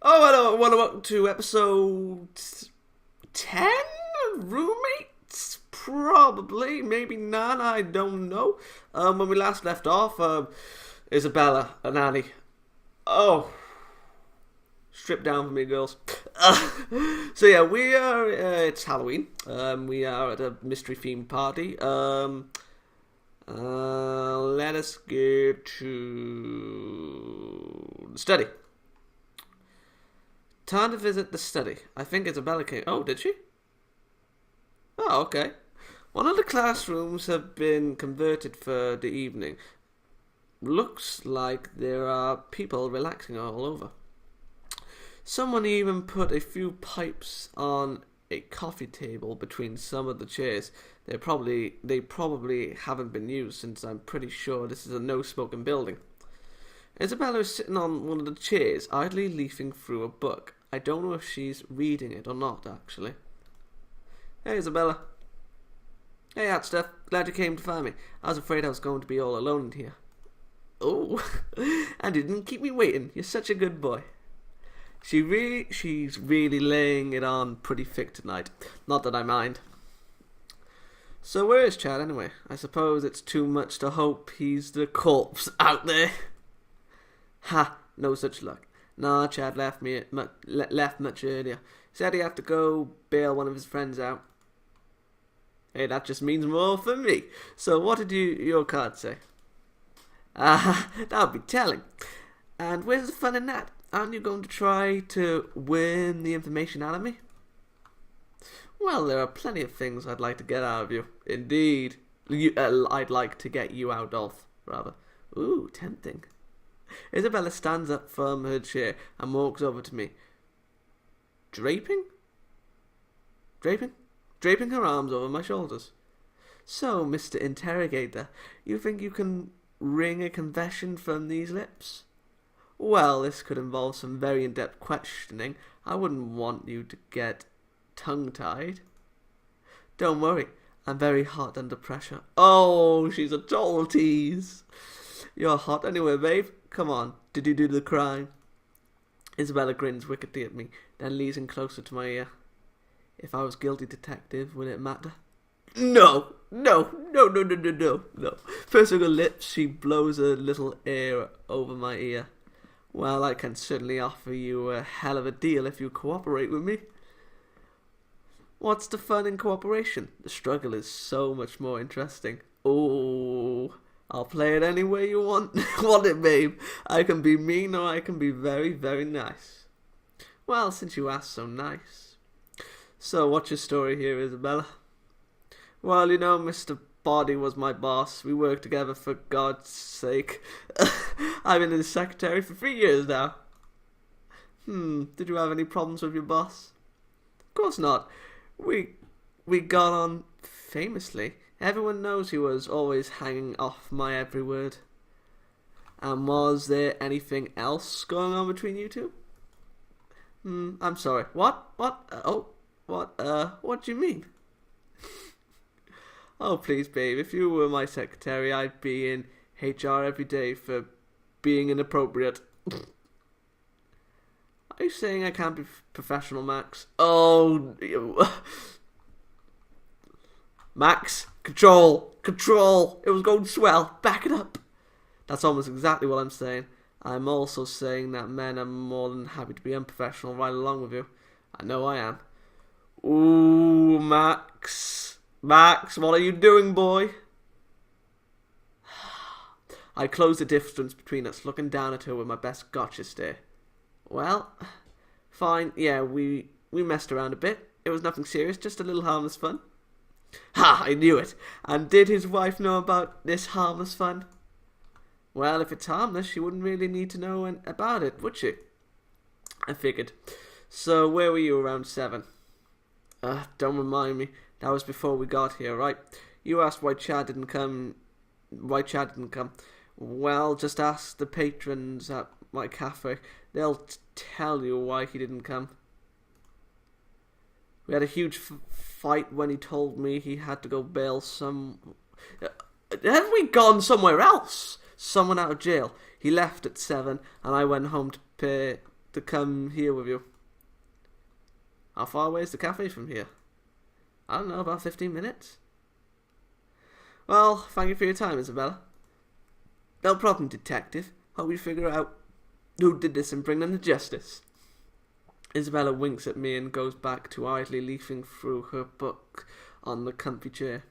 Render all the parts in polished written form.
Oh, hello, welcome to episode 10? Roommates? Probably, maybe not, I don't know. When we last left off, Isabella and Annie. Oh, strip down for me, girls. So yeah, we are, it's Halloween. We are at a mystery themed party. Let us go to the study. Time to visit the study. I think Isabella came. Oh, did she? Oh, okay. One of the classrooms have been converted for the evening. Looks like there are people relaxing all over. Someone even put a few pipes on a coffee table between some of the chairs. They probably haven't been used, since I'm pretty sure this is a no-smoking building. Isabella is sitting on one of the chairs, idly leafing through a book. I don't know if she's reading it or not, actually. Hey, Isabella. Hey, Hot Stuff. Glad you came to find me. I was afraid I was going to be all alone in here. Oh, and you didn't keep me waiting. You're such a good boy. She's really laying it on pretty thick tonight. Not that I mind. So where is Chad anyway? I suppose it's too much to hope he's the corpse out there. Ha, no such luck. Nah, Chad left much earlier. Said he had to go bail one of his friends out. Hey, that just means more for me. So what did your card say? That'll be telling. And where's the fun in that? Aren't you going to try to win the information out of me? Well, there are plenty of things I'd like to get out of you. Indeed. I'd like to get you out of, rather. Ooh, tempting. Isabella stands up from her chair and walks over to me. Draping her arms over my shoulders. So, Mr. Interrogator, you think you can wring a confession from these lips? Well, this could involve some very in-depth questioning. I wouldn't want you to get tongue-tied. Don't worry, I'm very hot under pressure. Oh, she's a total tease. You're hot anyway, babe. Come on, did you do the crime? Isabella grins wickedly at me, then leans in closer to my ear. If I was guilty detective, would it matter? No. Pursing her lips, she blows a little air over my ear. Well, I can certainly offer you a hell of a deal if you cooperate with me. What's the fun in cooperation? The struggle is so much more interesting. Oh, I'll play it any way you want it, babe. I can be mean or I can be very, very nice. Well, since you asked so nice. So, what's your story here, Isabella? Well, you know, Mr. Body was my boss. We worked together, for God's sake. I've been his secretary for 3 years now. Did you have any problems with your boss? Of course not. We got on famously. Everyone knows he was always hanging off my every word. And was there anything else going on between you two? I'm sorry. What? What do you mean? Oh, please, babe. If you were my secretary, I'd be in HR every day for being inappropriate. Are you saying I can't be professional, Max? Oh, Max, control. It was going swell. Back it up. That's almost exactly what I'm saying. I'm also saying that men are more than happy to be unprofessional right along with you. I know I am. Ooh, Max, what are you doing, boy? I closed the distance between us, looking down at her with my best gotcha stare. Well, fine, yeah, we messed around a bit. It was nothing serious, just a little harmless fun. Ha, I knew it. And did his wife know about this harmless fun? Well, if it's harmless, she wouldn't really need to know about it, would she? I figured. So, where were you around 7? Don't remind me. That was before we got here, right? You asked why Chad didn't come. Well, just ask the patrons at my cafe. They'll tell you why he didn't come. We had a huge fight when he told me he had to go bail some... Have we gone somewhere else? Someone out of jail. He left at 7 and I went home to to come here with you. How far away is the cafe from here? I don't know, about 15 minutes? Well, thank you for your time, Isabella. No problem, detective. Hope you figure out who did this and bring them to justice. Isabella winks at me and goes back to idly leafing through her book on her comfy chair.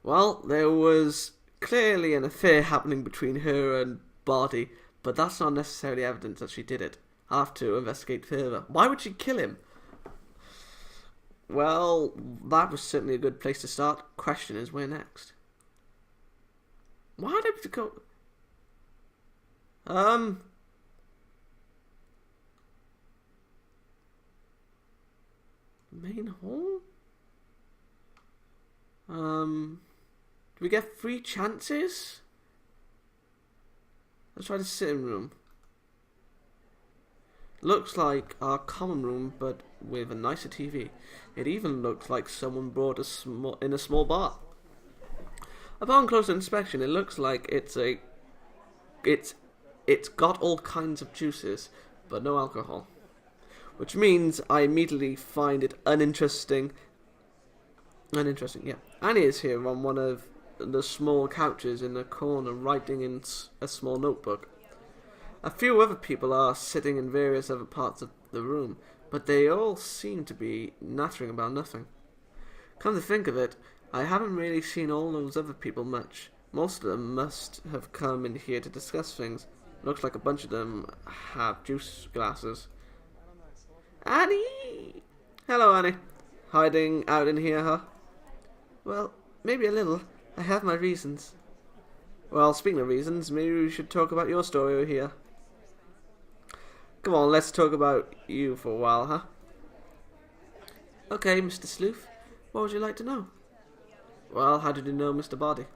Well, there was clearly an affair happening between her and Body, but that's not necessarily evidence that she did it. I'll have to investigate further. Why would she kill him? Well, that was certainly a good place to start. Question is, where next? Why did we go... Main hall? Do we get 3 chances? Let's try the sitting room. Looks like our common room, but with a nicer TV. It even looks like someone brought a small bar. Upon closer inspection, it looks like it's got all kinds of juices, but no alcohol. Which means I immediately find it uninteresting. Yeah. Annie is here on one of the small couches in the corner, writing in a small notebook. A few other people are sitting in various other parts of the room, but they all seem to be nattering about nothing. Come to think of it, I haven't really seen all those other people much. Most of them must have come in here to discuss things. Looks like a bunch of them have juice glasses. Annie! Hello, Annie. Hiding out in here, huh? Well, maybe a little. I have my reasons. Well, speaking of reasons, maybe we should talk about your story over here. Come on, let's talk about you for a while, huh? Okay, Mr. Sleuth. What would you like to know? Well, how did you know Mr. Body?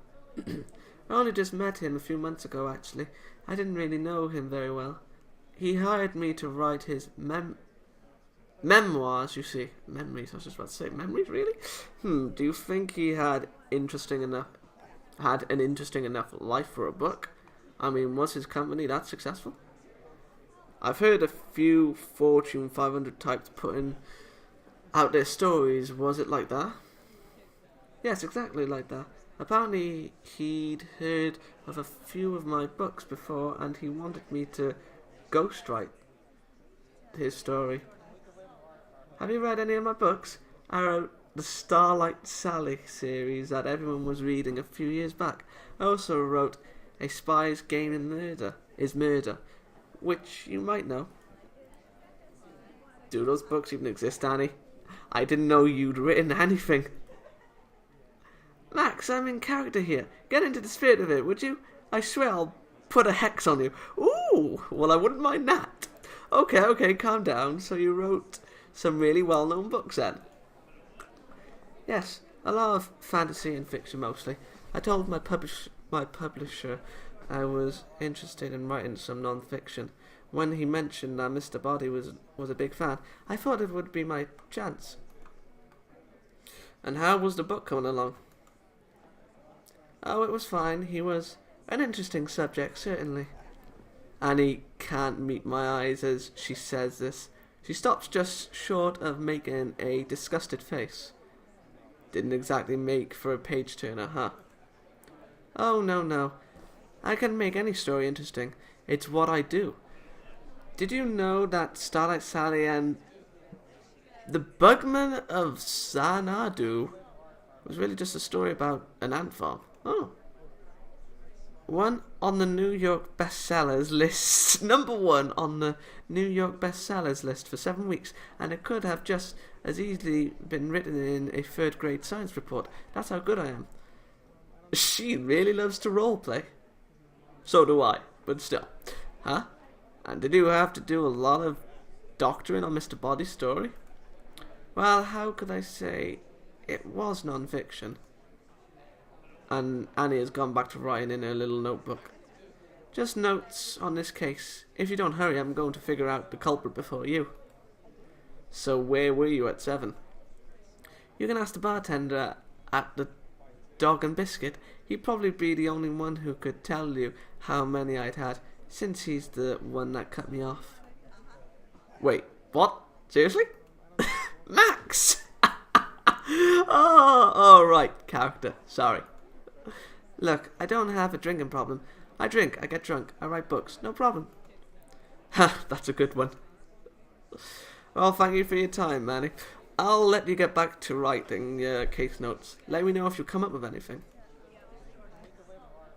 I only just met him a few months ago, actually. I didn't really know him very well. He hired me to write his memoirs, you see. Memories, I was just about to say. Memories, really? Do you think he had an interesting enough life for a book? I mean, was his company that successful? I've heard a few Fortune 500 types putting out their stories. Was it like that? Yes, exactly like that. Apparently he'd heard of a few of my books before and he wanted me to ghostwrite his story. Have you read any of my books? I wrote the Starlight Sally series that everyone was reading a few years back. I also wrote A Spy's Game in Murder, which you might know. Do those books even exist, Annie? I didn't know you'd written anything. Max, I'm in character here. Get into the spirit of it, would you? I swear I'll put a hex on you. Ooh, well I wouldn't mind that. Okay, calm down. So you wrote some really well-known books then? Yes, a lot of fantasy and fiction mostly. I told my publisher I was interested in writing some non-fiction. When he mentioned that Mr. Body was a big fan, I thought it would be my chance. And how was the book coming along? Oh, it was fine. He was an interesting subject, certainly. Annie can't meet my eyes as she says this. She stops just short of making a disgusted face. Didn't exactly make for a page-turner, huh? Oh, no. I can make any story interesting. It's what I do. Did you know that Starlight Sally and the Bugman of Xanadu was really just a story about an ant farm? Oh. One on the New York bestsellers list. Number 1 on the New York bestsellers list for 7 weeks. And it could have just as easily been written in a 3rd grade science report. That's how good I am. She really loves to roleplay. So do I, but still. Huh? And did you have to do a lot of doctoring on Mr. Body's story? Well, how could I say? It was non-fiction. And Annie has gone back to writing in her little notebook. Just notes on this case. If you don't hurry, I'm going to figure out the culprit before you. So where were you at 7? You can ask the bartender at the Dog and Biscuit. He'd probably be the only one who could tell you how many I'd had. since he's the one that cut me off. Wait, what? Seriously? Max! Oh, right, character. Sorry. Look, I don't have a drinking problem. I drink, I get drunk, I write books, no problem. Ha, that's a good one. Well, thank you for your time, Manny. I'll let you get back to writing your case notes. Let me know if you come up with anything.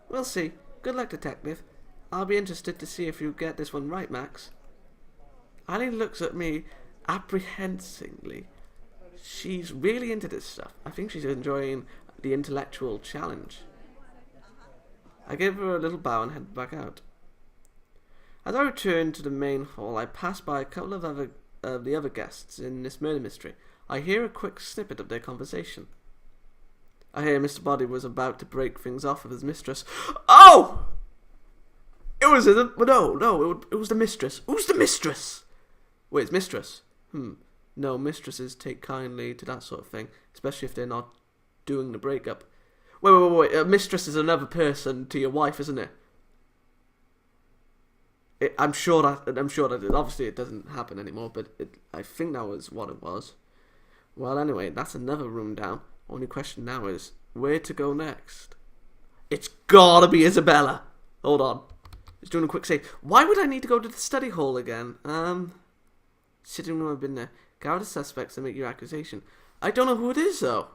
We'll see. Good luck, detective. I'll be interested to see if you get this one right, Max. Annie looks at me apprehensively. She's really into this stuff. I think she's enjoying the intellectual challenge. I give her a little bow and head back out. As I return to the main hall, I pass by a couple of the other guests in this murder mystery. I hear a quick snippet of their conversation. I hear Mr. Body was about to break things off with his mistress. Oh! It was it was the mistress. Who's the mistress? Wait, it's mistress. No, mistresses take kindly to that sort of thing, especially if they're not doing the breakup. Wait. A mistress is another person to your wife, isn't it? I'm sure that obviously it doesn't happen anymore, but I think that was what it was. Well, anyway, that's another room down. Only question now is where to go next. It's gotta be Isabella. Hold on, just doing a quick save. Why would I need to go to the study hall again? Sitting room, I've been there. Gather the suspects and make your accusation. I don't know who it is though.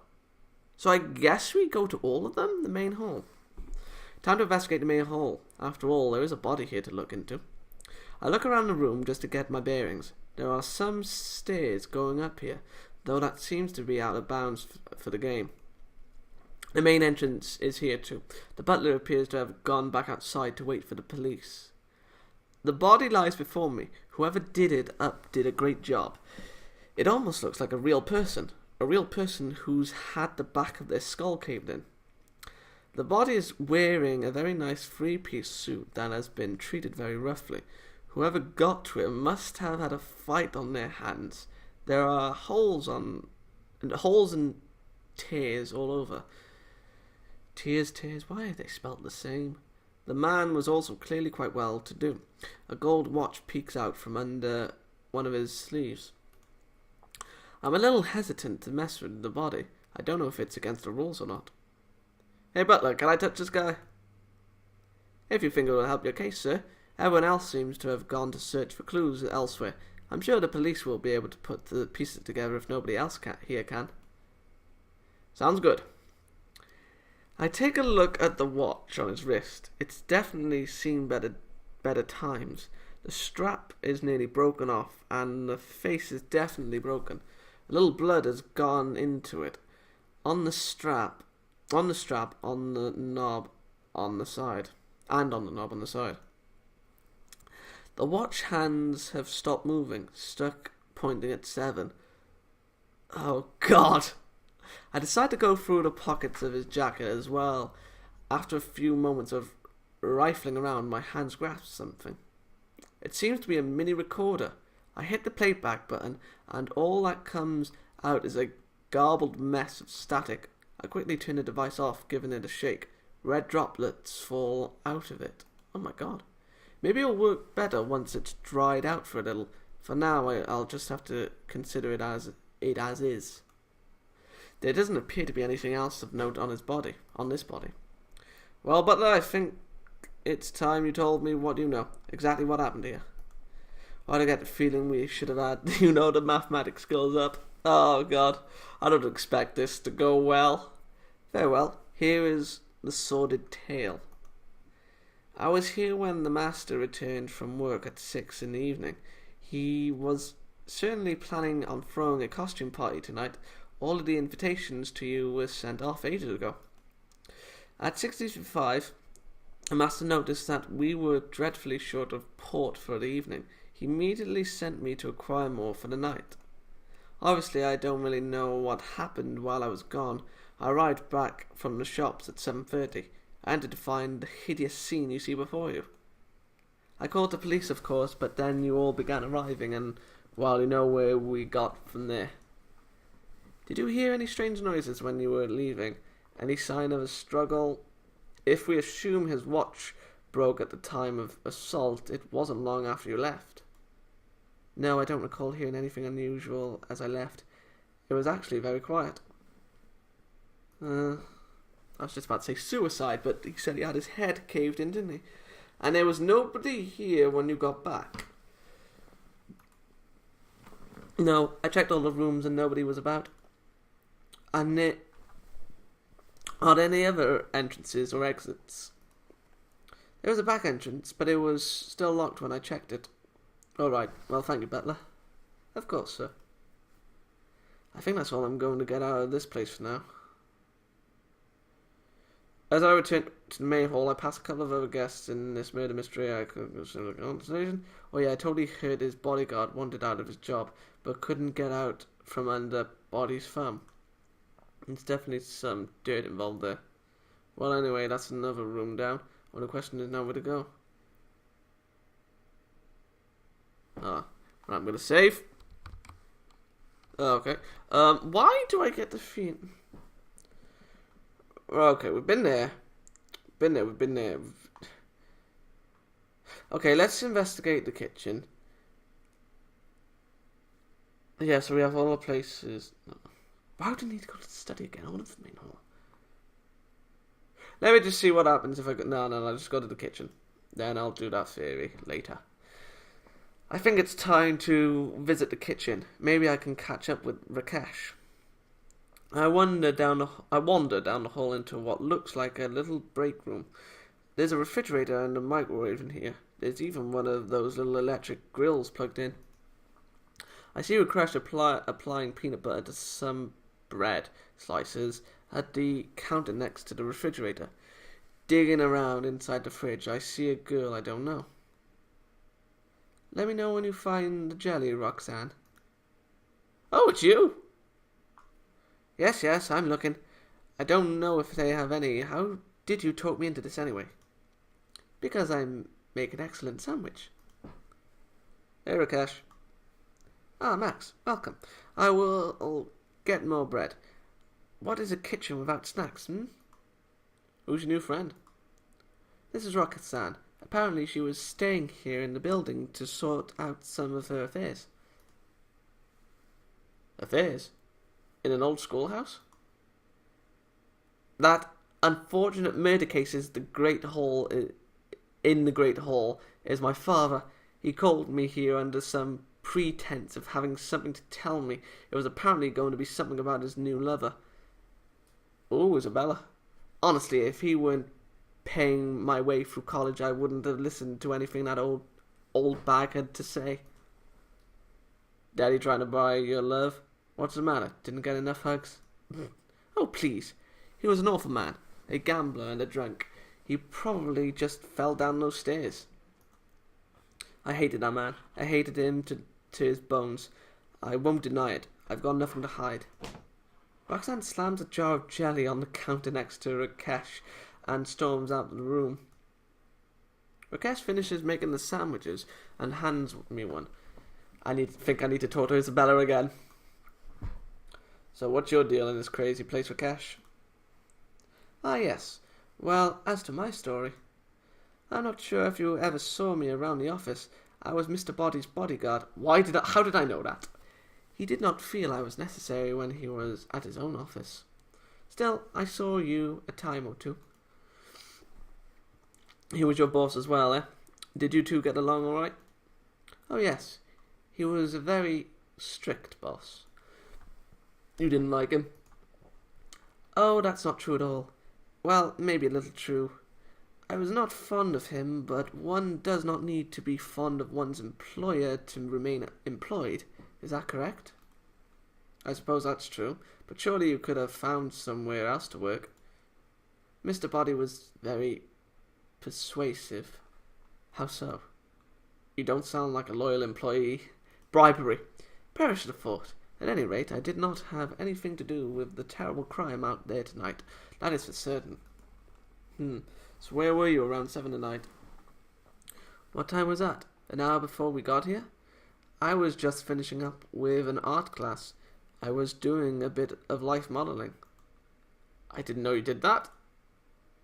So I guess we go to all of them? The main hall. Time to investigate the main hall. After all, there is a body here to look into. I look around the room just to get my bearings. There are some stairs going up here, though that seems to be out of bounds for the game. The main entrance is here too. The butler appears to have gone back outside to wait for the police. The body lies before me. Whoever did it up did a great job. It almost looks like a real person who's had the back of their skull caved in. The body is wearing a very nice three-piece suit that has been treated very roughly. Whoever got to it must have had a fight on their hands. There are holes and tears all over. Tears, why are they spelt the same? The man was also clearly quite well to do. A gold watch peeks out from under one of his sleeves. I'm a little hesitant to mess with the body. I don't know if it's against the rules or not. Hey butler, can I touch this guy? If you think it will help your case, sir. Everyone else seems to have gone to search for clues elsewhere. I'm sure the police will be able to put the pieces together if nobody else here can. Sounds good. I take a look at the watch on his wrist. It's definitely seen better times. The strap is nearly broken off, and the face is definitely broken. A little blood has gone into it. On the knob on the side. The watch hands have stopped moving, stuck pointing at 7. Oh God! I decide to go through the pockets of his jacket as well. After a few moments of rifling around, my hands grasp something. It seems to be a mini recorder. I hit the playback button, and all that comes out is a garbled mess of static. I quickly turn the device off, giving it a shake. Red droplets fall out of it. Oh my God. Maybe it'll work better once it's dried out for a little. For now, I'll just have to consider it as is. There doesn't appear to be anything else of note on this body. Well, Butler, I think it's time you told me what you know. Exactly what happened here. Why do I get the feeling we should have had, the mathematics skills up? Oh God, I don't expect this to go well. Very well, here is the sordid tale. I was here when the master returned from work at 6 in the evening. He was certainly planning on throwing a costume party tonight. All of the invitations to you were sent off ages ago. At 6:55, the master noticed that we were dreadfully short of port for the evening. He immediately sent me to acquire more for the night. Obviously, I don't really know what happened while I was gone. I arrived back from the shops at 7:30. I entered to find the hideous scene you see before you. I called the police, of course, but then you all began arriving, and, well, you know where we got from there. Did you hear any strange noises when you were leaving? Any sign of a struggle? If we assume his watch broke at the time of assault, it wasn't long after you left. No, I don't recall hearing anything unusual as I left. It was actually very quiet. I was just about to say suicide, but he said he had his head caved in, didn't he? And there was nobody here when you got back. No, I checked all the rooms and nobody was about. And are there any other entrances or exits? There was a back entrance, but it was still locked when I checked it. Alright, well thank you, butler. Of course, sir. I think that's all I'm going to get out of this place for now. As I returned to the main hall, I passed a couple of other guests in this murder mystery. I could go through the conversation. Oh yeah, I totally heard his bodyguard wanted out of his job, but couldn't get out from under Body's thumb. There's definitely some dirt involved there. Well, anyway, that's another room down. Well, the question is now where to go. Right, I'm going to save. Okay. Why do I get the feeling... Okay, we've been there. We've been there. Okay, let's investigate the kitchen. Yeah, so we have all the places. Why do I need to go to the study again? I want to the main hall. Let me just see what happens if I go... No, I'll just go to the kitchen. Then I'll do that theory later. I think it's time to visit the kitchen. Maybe I can catch up with Rakesh. I wander down the hall into what looks like a little break room. There's a refrigerator and a microwave in here. There's even one of those little electric grills plugged in. I see Rakesh applying peanut butter to some bread slices at the counter next to the refrigerator. Digging around inside the fridge, I see a girl I don't know. Let me know when you find the jelly, Roxanne. Oh, it's you! Yes, I'm looking. I don't know if they have any. How did you talk me into this anyway? Because I make an excellent sandwich. Hey, Rakesh. Ah, Max, welcome. I will get more bread. What is a kitchen without snacks, Who's your new friend? This is Roxanne. Apparently she was staying here in the building to sort out some of her affairs. Affairs? In an old schoolhouse? That unfortunate murder case is in the Great Hall is my father. He called me here under some pretense of having something to tell me. It was apparently going to be something about his new lover. Oh, Isabella. Honestly, if he weren't paying my way through college, I wouldn't have listened to anything that old bag had to say. Daddy trying to buy your love? What's the matter? Didn't get enough hugs? Oh, please. He was an awful man. A gambler and a drunk. He probably just fell down those stairs. I hated that man. I hated him to his bones. I won't deny it. I've got nothing to hide. Roxanne slams a jar of jelly on the counter next to Rakesh and storms out of the room. Rakesh finishes making the sandwiches and hands me one. I need to talk to Isabella again. So what's your deal in this crazy place, Rakesh? Ah, yes. Well, as to my story, I'm not sure if you ever saw me around the office. I was Mr. Body's bodyguard. How did I know that? He did not feel I was necessary when he was at his own office. Still, I saw you a time or two. He was your boss as well, eh? Did you two get along all right? Oh, yes. He was a very strict boss. You didn't like him? Oh, that's not true at all. Well, maybe a little true. I was not fond of him, but one does not need to be fond of one's employer to remain employed. Is that correct? I suppose that's true, but surely you could have found somewhere else to work. Mr. Body was very persuasive. How so? You don't sound like a loyal employee. Bribery. Perish the thought. At any rate, I did not have anything to do with the terrible crime out there tonight. That is for certain. So where were you around 7 tonight? What time was that? An hour before we got here? I was just finishing up with an art class. I was doing a bit of life modelling. I didn't know you did that.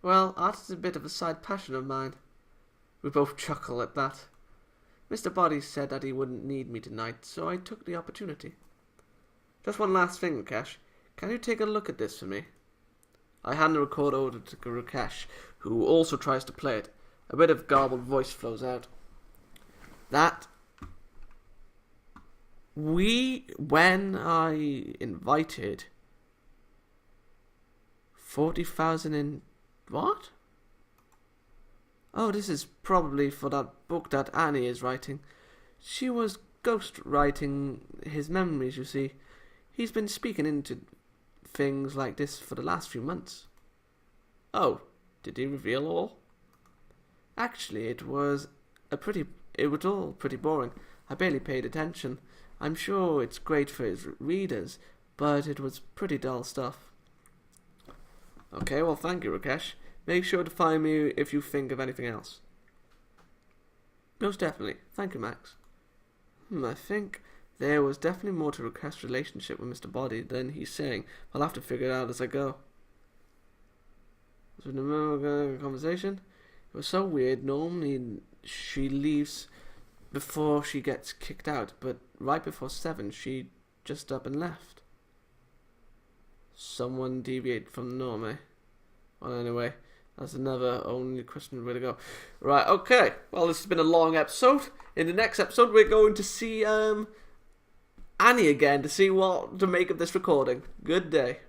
Well, art is a bit of a side passion of mine. We both chuckle at that. Mr. Body said that he wouldn't need me tonight, so I took the opportunity. Just one last thing, Rakesh. Can you take a look at this for me? I hand the recorder over to Rakesh, who also tries to play it. A bit of garbled voice flows out. When I invited 40,000 in... What? Oh, this is probably for that book that Annie is writing. She was ghost writing his memories, you see. He's been speaking into things like this for the last few months. Oh, did he reveal all? Actually, it was all pretty boring. I barely paid attention. I'm sure it's great for his readers, but it was pretty dull stuff. Okay, well, thank you, Rakesh. Make sure to find me if you think of anything else. Most definitely. Thank you, Max. I think there was definitely more to Rakesh's relationship with Mr. Body than he's saying. I'll have to figure it out as I go. Was it a conversation? It was so weird. Normally she leaves before she gets kicked out, but right before 7 she just up and left. Someone deviate from the norm, eh? Well, anyway, that's another only question way to go. Right, okay. Well, this has been a long episode. In the next episode, we're going to see Annie again to see what to make of this recording. Good day.